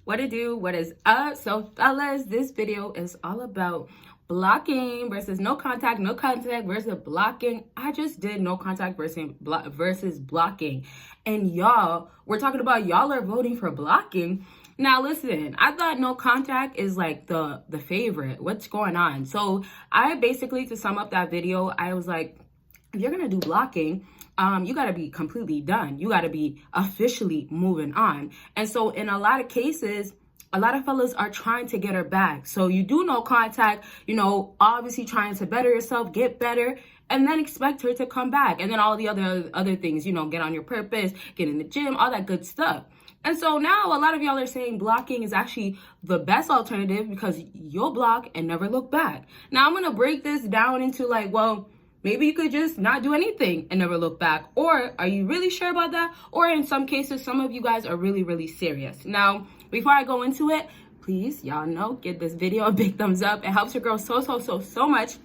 What it do? What is up? So fellas, this video is all about blocking versus no contact versus blocking. I just did no contact versus blocking. And y'all, we're talking about y'all are voting for blocking. Now listen, I thought no contact is like the favorite. What's going on? So I basically, to sum up that video, I was like, if you're gonna do blocking, you got to be completely done. You got to be officially moving on. And so in a lot of cases, a lot of fellas are trying to get her back. So you do no contact, obviously trying to better yourself, get better, and then expect her to come back. And then all the other things, get on your purpose, get in the gym, all that good stuff. And so now a lot of y'all are saying blocking is actually the best alternative because you'll block and never look back. Now I'm going to break this down into like, well, maybe you could just not do anything and never look back. Or are you really sure about that? Or in some cases, some of you guys are really, really serious. Now, before I go into it, please, y'all know, give this video a big thumbs up. It helps your girl so much.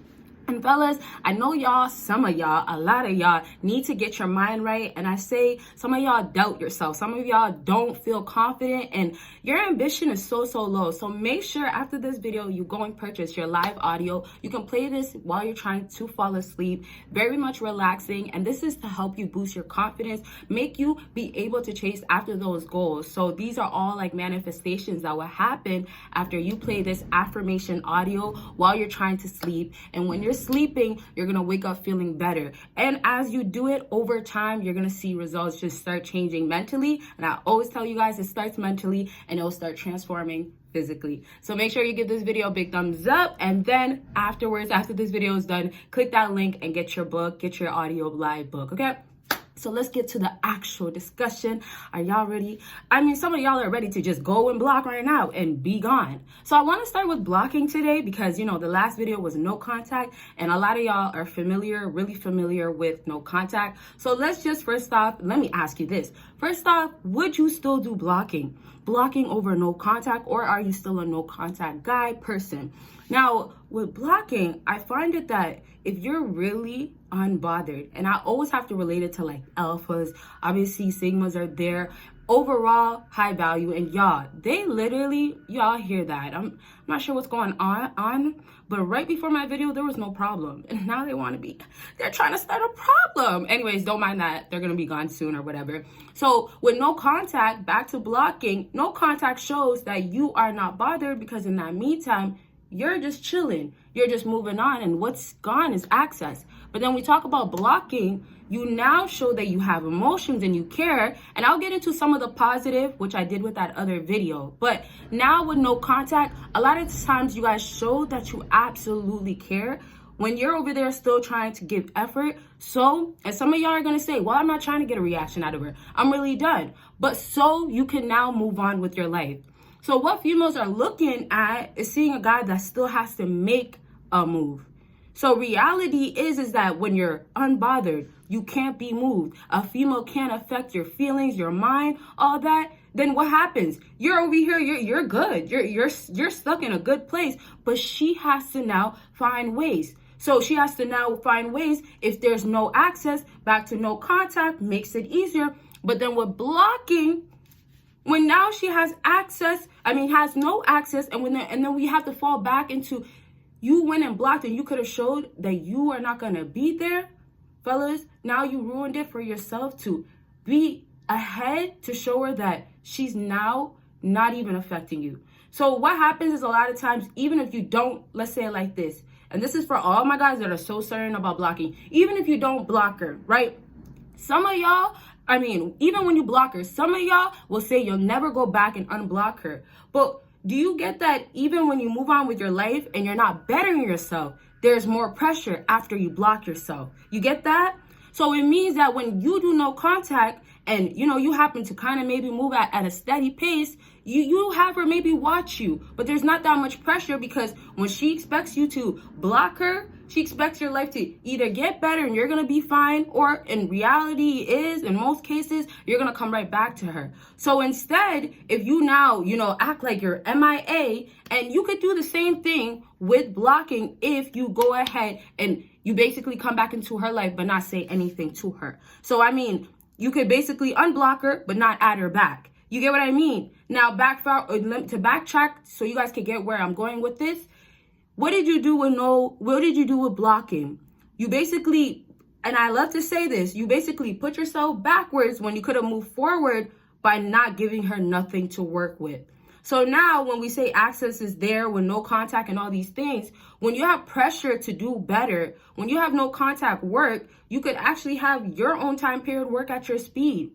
And fellas, I know y'all, some of y'all, a lot of y'all need to get your mind right. And I say some of y'all doubt yourself. Some of y'all don't feel confident and your ambition is so low. So make sure after this video, you go and purchase your live audio. You can play this while you're trying to fall asleep. Very much relaxing. And this is to help you boost your confidence, make you be able to chase after those goals. So these are all like manifestations that will happen after you play this affirmation audio while you're trying to sleep. And when you're sleeping, you're gonna wake up feeling better. And as you do it over time, you're gonna see results just start changing mentally. And I always tell you guys, it starts mentally and it'll start transforming physically. So make sure you give this video a big thumbs up, and then afterwards, after this video is done, click that link and get your book, get your audio live book, okay? So let's get to the actual discussion. Are y'all ready? I mean, some of y'all are ready to just go and block right now and be gone. So I want to start with blocking today because, the last video was no contact and a lot of y'all are really familiar with no contact. So let's just first off, let me ask you this. First off, would you still do blocking? Blocking over no contact, or are you still a no contact guy person? Now, with blocking, I find it that if you're really unbothered, and I always have to relate it to like alphas, obviously sigmas are there, overall high value, and y'all, they literally, y'all hear that. I'm not sure what's going on, but right before my video, there was no problem. And now they're trying to start a problem. Anyways, don't mind that. They're going to be gone soon or whatever. So with no contact, back to blocking, no contact shows that you are not bothered because in that meantime, you're just chilling. You're just moving on, and what's gone is access. But then we talk about blocking, you now show that you have emotions and you care. And I'll get into some of the positive, which I did with that other video. But now with no contact, a lot of times you guys show that you absolutely care when you're over there still trying to give effort. So, and some of y'all are going to say, well, I'm not trying to get a reaction out of her. I'm really done. But so you can now move on with your life. So what females are looking at is seeing a guy that still has to make a move. So reality is that when you're unbothered, you can't be moved. A female can't affect your feelings, your mind, all that. Then what happens? You're over here, you're good. You're stuck in a good place, but she has to now find ways. So she has to now find ways. If there's no access, back to no contact makes it easier. But then with blocking, when now she has no access, and then we have to fall back into you went and blocked and you could have showed that you are not going to be there. Fellas, now you ruined it for yourself to be ahead to show her that she's now not even affecting you. So what happens is a lot of times, even if you don't, let's say it like this, and this is for all my guys that are so certain about blocking, even if you don't block her, right? Some of y'all, even when you block her, some of y'all will say you'll never go back and unblock her. But do you get that even when you move on with your life and you're not bettering yourself, there's more pressure after you block yourself? You get that? So it means that when you do no contact and, you happen to kind of maybe move at a steady pace, you have her maybe watch you, but there's not that much pressure because when she expects you to block her, she expects your life to either get better and you're going to be fine, or in reality in most cases, you're going to come right back to her. So instead, if you now, act like you're MIA, and you could do the same thing with blocking if you go ahead and you basically come back into her life but not say anything to her. So, you could basically unblock her but not add her back. You get what I mean? Now, to backtrack so you guys can get where I'm going with this. What did you do with blocking? You basically, and I love to say this, you basically put yourself backwards when you could have moved forward by not giving her nothing to work with. So now when we say access is there with no contact and all these things, when you have pressure to do better, when you have no contact work, you could actually have your own time period work at your speed.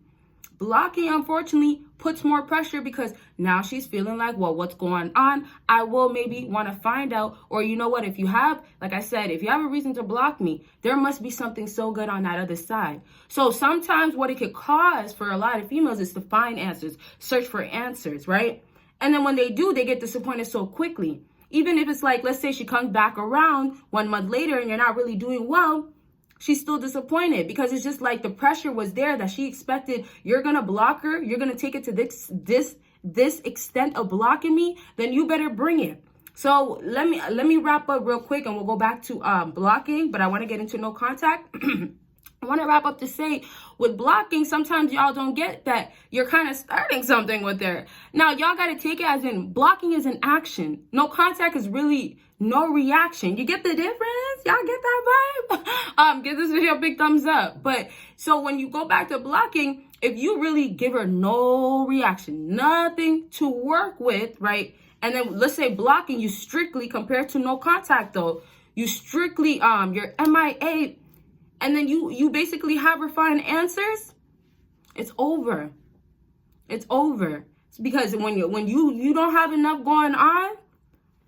Blocking, unfortunately, puts more pressure because now she's feeling like, well, what's going on? I will maybe want to find out. Or you know what? If you have, like I said, if you have a reason to block me, there must be something so good on that other side. So sometimes what it could cause for a lot of females is to find answers, search for answers, right? And then when they do, they get disappointed so quickly. Even if it's like, let's say she comes back around 1 month later and you're not really doing well, she's still disappointed because it's just like the pressure was there that she expected. You're going to block her. You're going to take it to this extent of blocking me. Then you better bring it. So let me wrap up real quick and we'll go back to blocking. But I want to get into no contact. I want to wrap up to say with blocking, sometimes y'all don't get that you're kind of starting something with her. Now, y'all got to take it as in blocking is an action. No contact is really no reaction. You get the difference? Y'all get that vibe? Give this video a big thumbs up. But so when you go back to blocking, if you really give her no reaction, nothing to work with, right? And then let's say blocking, you strictly compared to no contact though, you strictly, you're MIA, and then you basically have her find answers, it's over. It's over. It's because when you don't have enough going on,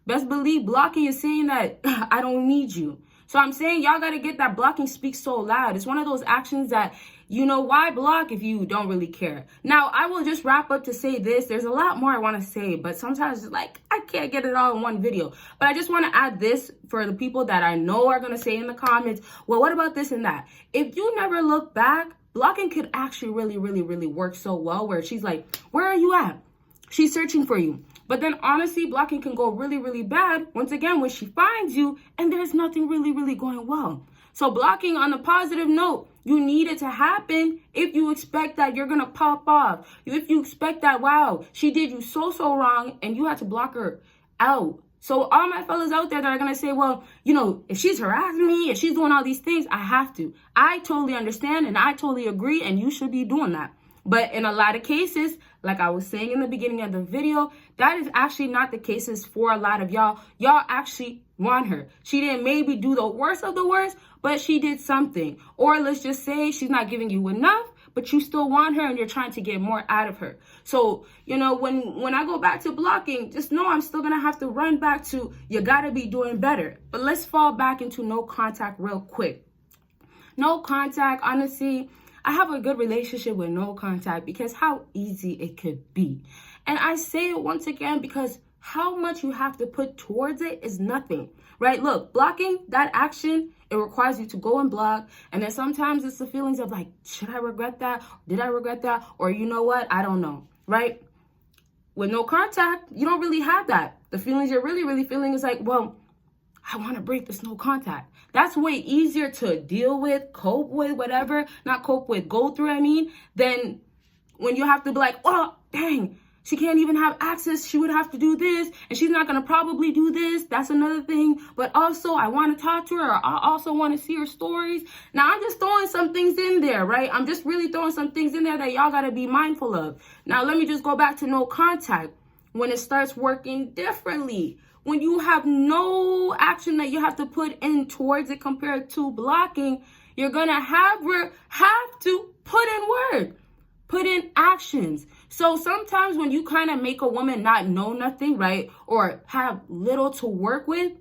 best believe blocking is saying that I don't need you. So I'm saying y'all got to get that blocking speaks so loud. It's one of those actions that, you know, why block if you don't really care? Now, I will just wrap up to say this. There's a lot more I want to say, but sometimes it's like I can't get it all in one video. But I just want to add this for the people that I know are going to say in the comments, well, what about this and that? If you never look back, blocking could actually really, really, really work so well where she's like, where are you at? She's searching for you. But then honestly, blocking can go really, really bad once again when she finds you and there's nothing really, really going well. So blocking on a positive note, you need it to happen if you expect that you're going to pop off. If you expect that, wow, she did you so wrong and you had to block her out. So all my fellas out there that are going to say, well, you know, if she's harassing me, if she's doing all these things, I have to. I totally understand and I totally agree and you should be doing that. But in a lot of cases, like I was saying in the beginning of the video, that is actually not the cases for a lot of y'all. Y'all actually want her. She didn't maybe do the worst of the worst, but she did something. Or let's just say she's not giving you enough, but you still want her and you're trying to get more out of her. So, you know, when I go back to blocking, just know I'm still going to have to run back to you got to be doing better. But let's fall back into no contact real quick. No contact, honestly, I have a good relationship with no contact because how easy it could be. And I say it once again because how much you have to put towards it is nothing, right? Look, blocking, that action, it requires you to go and block. And then sometimes it's the feelings of like, should I regret that? Did I regret that? Or you know what? I don't know, right? With no contact, you don't really have that. The feelings you're really, really feeling is like, well, I want to break this no contact. That's way easier to deal with, cope with, whatever. Not cope with, go through, than when you have to be like, oh, dang, she can't even have access. She would have to do this, and she's not going to probably do this. That's another thing. But also, I want to talk to her. I also want to see her stories. Now, I'm just throwing some things in there, right? I'm just really throwing some things in there that y'all got to be mindful of. Now, let me just go back to no contact. When it starts working differently, when you have no action that you have to put in towards it compared to blocking, you're going to have to put in work, put in actions. So sometimes when you kind of make a woman not know nothing, right, or have little to work with,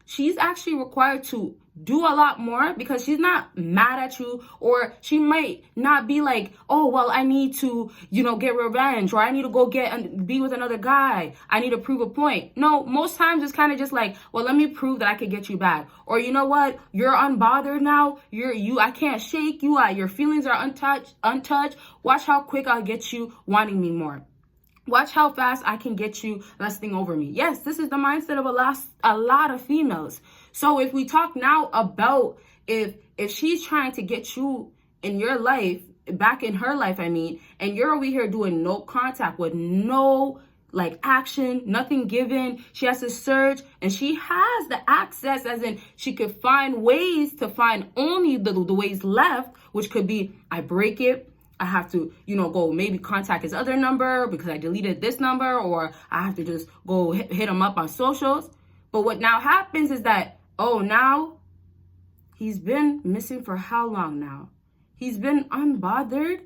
she's actually required to do a lot more because she's not mad at you, or she might not be like, oh, well, I need to, get revenge, or I need to go be with another guy. I need to prove a point. No, most times it's kind of just like, well, let me prove that I could get you back. Or you know what? You're unbothered now. I can't shake you. Your feelings are untouched. Watch how quick I'll get you wanting me more. Watch how fast I can get you lusting over me. Yes, this is the mindset of a lot of females. So if we talk now about if she's trying to get you in your life back in her life, I mean, and you're over here doing no contact with no like action, nothing given. She has to search, and she has the access, as in she could find ways to find only the ways left, which could be I break it, I have to, go maybe contact his other number because I deleted this number, or I have to just go hit him up on socials. But what now happens is that, oh, now he's been missing for how long now? He's been unbothered.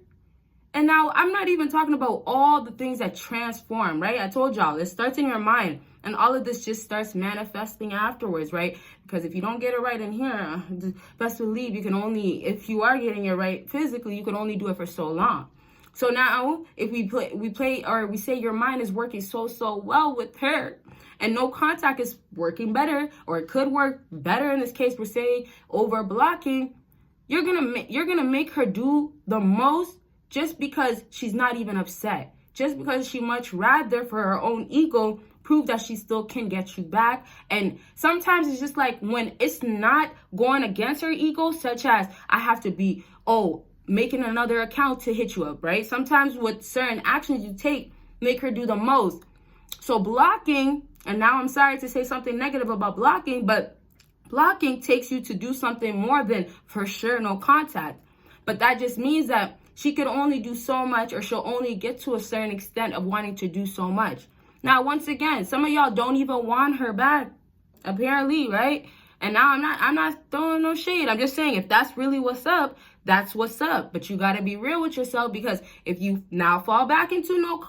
And now I'm not even talking about all the things that transform, right? I told y'all, it starts in your mind, and all of this just starts manifesting afterwards, right? Because if you don't get it right in here, best believe you can only, if you are getting it right physically, you can only do it for so long. So now if we say your mind is working so well with her, and no contact is working better, or it could work better in this case, we're saying over blocking, you're gonna make her do the most just because she's not even upset, just because she much rather for her own ego prove that she still can get you back. And sometimes it's just like when it's not going against her ego, such as I have to be, making another account to hit you up, right? Sometimes with certain actions you take, make her do the most. So blocking, and now I'm sorry to say something negative about blocking, but blocking takes you to do something more than for sure no contact. But that just means that she could only do so much, or she'll only get to a certain extent of wanting to do so much. Now, once again, some of y'all don't even want her back, apparently, right? And now I'm not throwing no shade. I'm just saying, if that's really what's up, that's what's up. But you got to be real with yourself, because if you now fall back into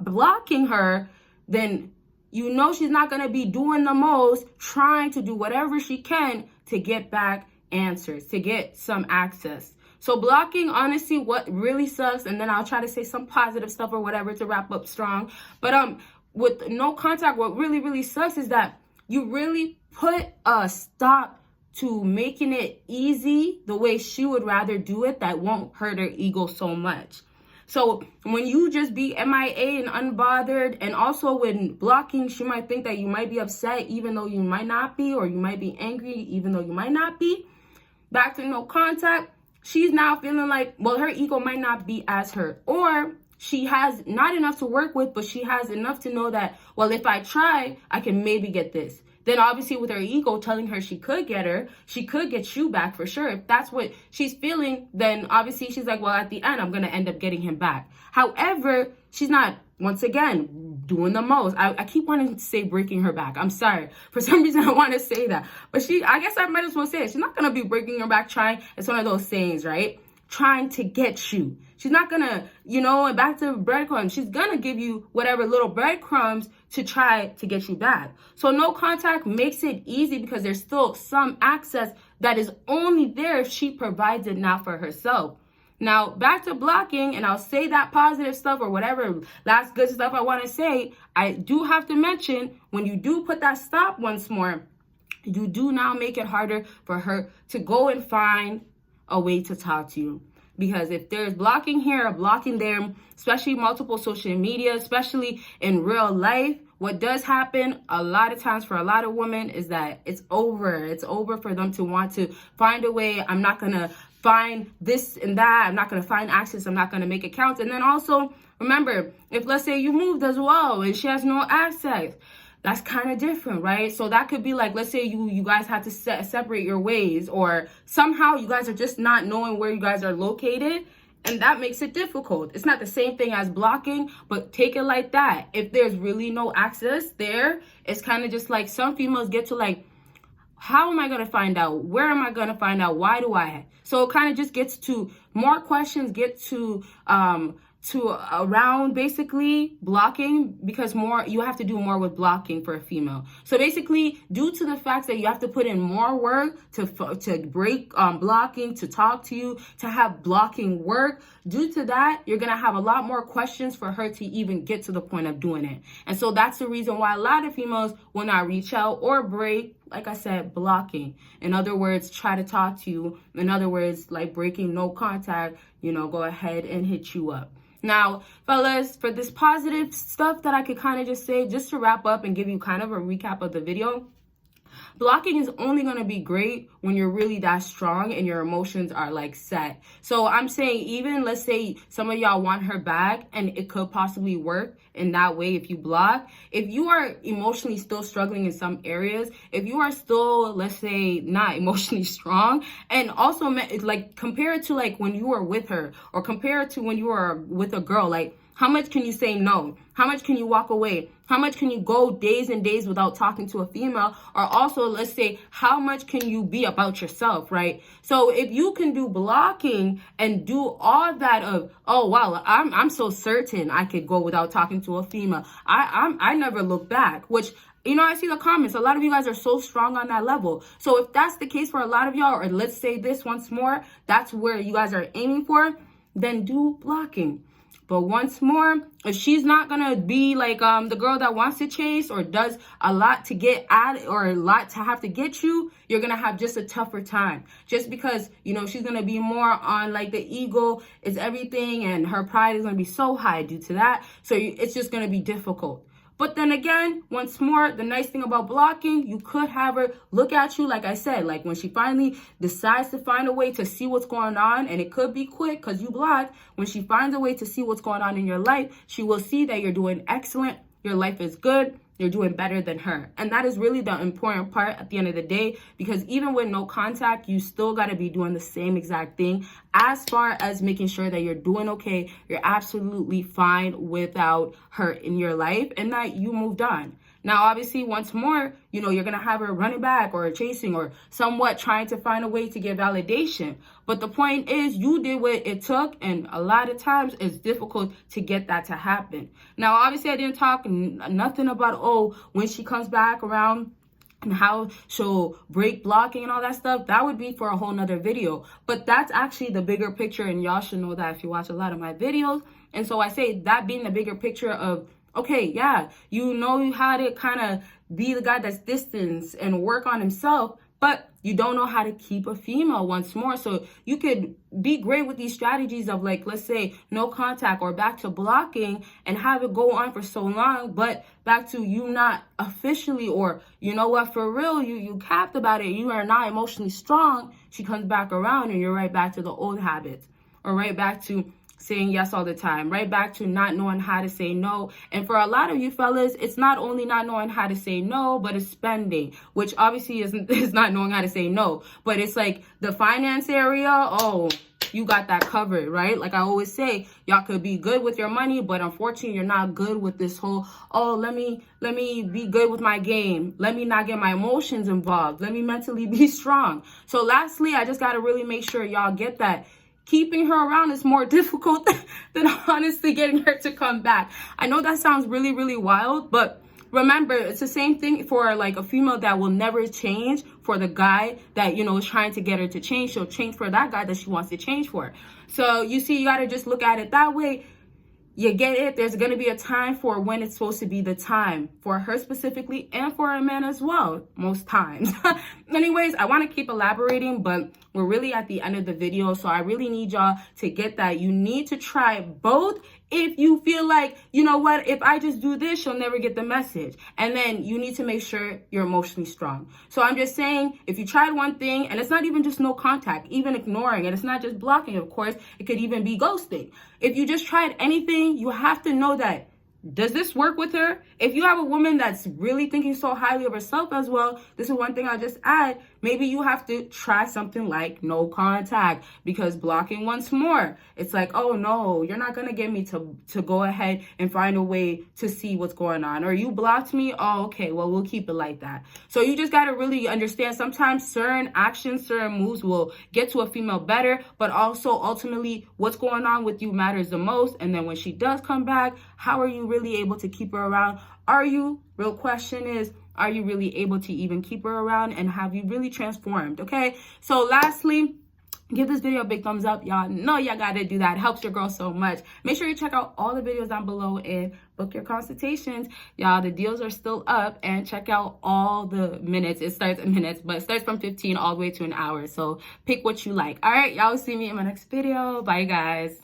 blocking her, then she's not going to be doing the most, trying to do whatever she can to get back answers, to get some access. So blocking, honestly, what really sucks, and then I'll try to say some positive stuff or whatever to wrap up strong. But with no contact, what really sucks is that you really put a stop to making it easy the way she would rather do it, that won't hurt her ego so much. So when you just be MIA and unbothered, and also when blocking, she might think that you might be upset even though you might not be, or you might be angry even though you might not be. Back to no contact, she's now feeling like, well, her ego might not be as hurt, or she has not enough to work with, but she has enough to know that, well, if I try, I can maybe get this. Then obviously with her ego telling her she could get you back for sure. If that's what she's feeling, then obviously she's like, well, at the end, I'm going to end up getting him back. However, she's not, once again, doing the most. I keep wanting to say breaking her back. I'm sorry. For some reason, I want to say that. But I guess I might as well say it. She's not going to be breaking her back trying. It's one of those sayings, right? Trying to get you. She's not going to, and back to breadcrumbs. She's going to give you whatever little breadcrumbs to try to get you back. So no contact makes it easy, because there's still some access that is only there if she provides it now for herself. Now, back to blocking, and I'll say that positive stuff or whatever last good stuff I want to say. I do have to mention, when you do put that stop once more, you do now make it harder for her to go and find a way to talk to you. Because if there's blocking here or blocking there, especially multiple social media, especially in real life, what does happen a lot of times for a lot of women is that it's over. It's over for them to want to find a way. I'm not going to find this and that. I'm not going to find access. I'm not going to make accounts. And then also, remember, if let's say you moved as well and she has no access, that's kind of different, right? So that could be like, let's say you guys have to separate your ways, or somehow you guys are just not knowing where you guys are located, and that makes it difficult. It's not the same thing as blocking, but take it like that. If there's really no access there, it's kind of just like some females get to like, how am I going to find out? Where am I going to find out? Why do I? So it kind of just gets to more questions, get to around basically blocking, because you have to do more with blocking for a female. So basically, due to the fact that you have to put in more work to break blocking, to talk to you, to have blocking work, due to that, you're going to have a lot more questions for her to even get to the point of doing it. And so that's the reason why a lot of females will not reach out or break, like I said, blocking. In other words, try to talk to you. In other words, like breaking no contact, go ahead and hit you up. Now, fellas, for this positive stuff that I could kind of just say, just to wrap up and give you kind of a recap of the video, Blocking is only going to be great when you're really that strong and your emotions are like set. So I'm saying, even let's say some of y'all want her back and it could possibly work in that way if you block. If you are emotionally still struggling in some areas, if you are still, let's say, not emotionally strong, and also like compare it to like when you were with her, or compare it to when you were with a girl, like how much can you say no? How much can you walk away? How much can you go days and days without talking to a female? Or also, let's say, how much can you be about yourself, right? So if you can do blocking and do all that of, oh, wow, I'm so certain I could go without talking to a female. I never look back, which, you know, I see the comments. A lot of you guys are so strong on that level. So if that's the case for a lot of y'all, or let's say this once more, that's where you guys are aiming for, then do blocking. But once more, if she's not gonna be like the girl that wants to chase or does a lot to get at, or a lot to have to get you, you're gonna have just a tougher time. Just because, you know, she's gonna be more on like the ego is everything, and her pride is gonna be so high due to that. So it's just gonna be difficult. But then again, once more, the nice thing about blocking, you could have her look at you, like I said, like when she finally decides to find a way to see what's going on, and it could be quick because you blocked. When she finds a way to see what's going on in your life, she will see that you're doing excellent, your life is good, you're doing better than her. And that is really the important part at the end of the day, because even with no contact, you still got to be doing the same exact thing as far as making sure that you're doing okay, you're absolutely fine without her in your life, and that you moved on. Now, obviously, once more, you know, you're going to have her running back or chasing or somewhat trying to find a way to get validation. But the point is, you did what it took, and a lot of times it's difficult to get that to happen. Now, obviously, I didn't talk nothing about, oh, when she comes back around and how she'll break blocking and all that stuff. That would be for a whole nother video. But that's actually the bigger picture, and y'all should know that if you watch a lot of my videos. And so I say that being the bigger picture of, okay, yeah, you know how to kind of be the guy that's distanced and work on himself, but you don't know how to keep a female once more. So you could be great with these strategies of, like, let's say no contact or back to blocking and have it go on for so long, but back to you not officially, or you know what, for real, you capped about it, you are not emotionally strong. She comes back around and you're right back to the old habits, or right back to saying yes all the time, right back to not knowing how to say no. And for a lot of you fellas, it's not only not knowing how to say no, but it's spending, which obviously is not knowing how to say no. But it's like the finance area, oh, you got that covered, right? Like I always say, y'all could be good with your money, but unfortunately, you're not good with this whole, oh, let me be good with my game. Let me not get my emotions involved. Let me mentally be strong. So lastly, I just got to really make sure y'all get that. Keeping her around is more difficult than honestly getting her to come back. I know that sounds really, really wild, but remember, it's the same thing for like a female that will never change for the guy that, you know, is trying to get her to change. She'll change for that guy that she wants to change for. So you see, you got to just look at it that way. You get it? There's going to be a time for when it's supposed to be the time for her specifically, and for a man as well, most times. Anyways, I want to keep elaborating, but we're really at the end of the video. So I really need y'all to get that. You need to try both. If you feel like, you know what, if I just do this, she'll never get the message. And then you need to make sure you're emotionally strong. So I'm just saying, if you tried one thing, and it's not even just no contact, even ignoring, and it's not just blocking, of course, it could even be ghosting. If you just tried anything, you have to know that, does this work with her? If you have a woman that's really thinking so highly of herself as well, this is one thing I'll just add. Maybe you have to try something like no contact, because blocking once more, it's like, oh no, you're not going to get me to go ahead and find a way to see what's going on. Or you blocked me. Oh, okay, well, we'll keep it like that. So you just got to really understand, sometimes certain actions, certain moves will get to a female better, but also ultimately what's going on with you matters the most. And then when she does come back, how are you really able to keep her around? Are you, real question is, are you really able to even keep her around, and have you really transformed? Okay, so lastly, give this video a big thumbs up. Y'all know y'all gotta do that. It helps your girl so much. Make sure you check out all the videos down below and book your consultations. Y'all, the deals are still up, and check out all the minutes. It starts in minutes, but it starts from 15 all the way to an hour. So pick what you like. All right, y'all will see me in my next video. Bye, guys.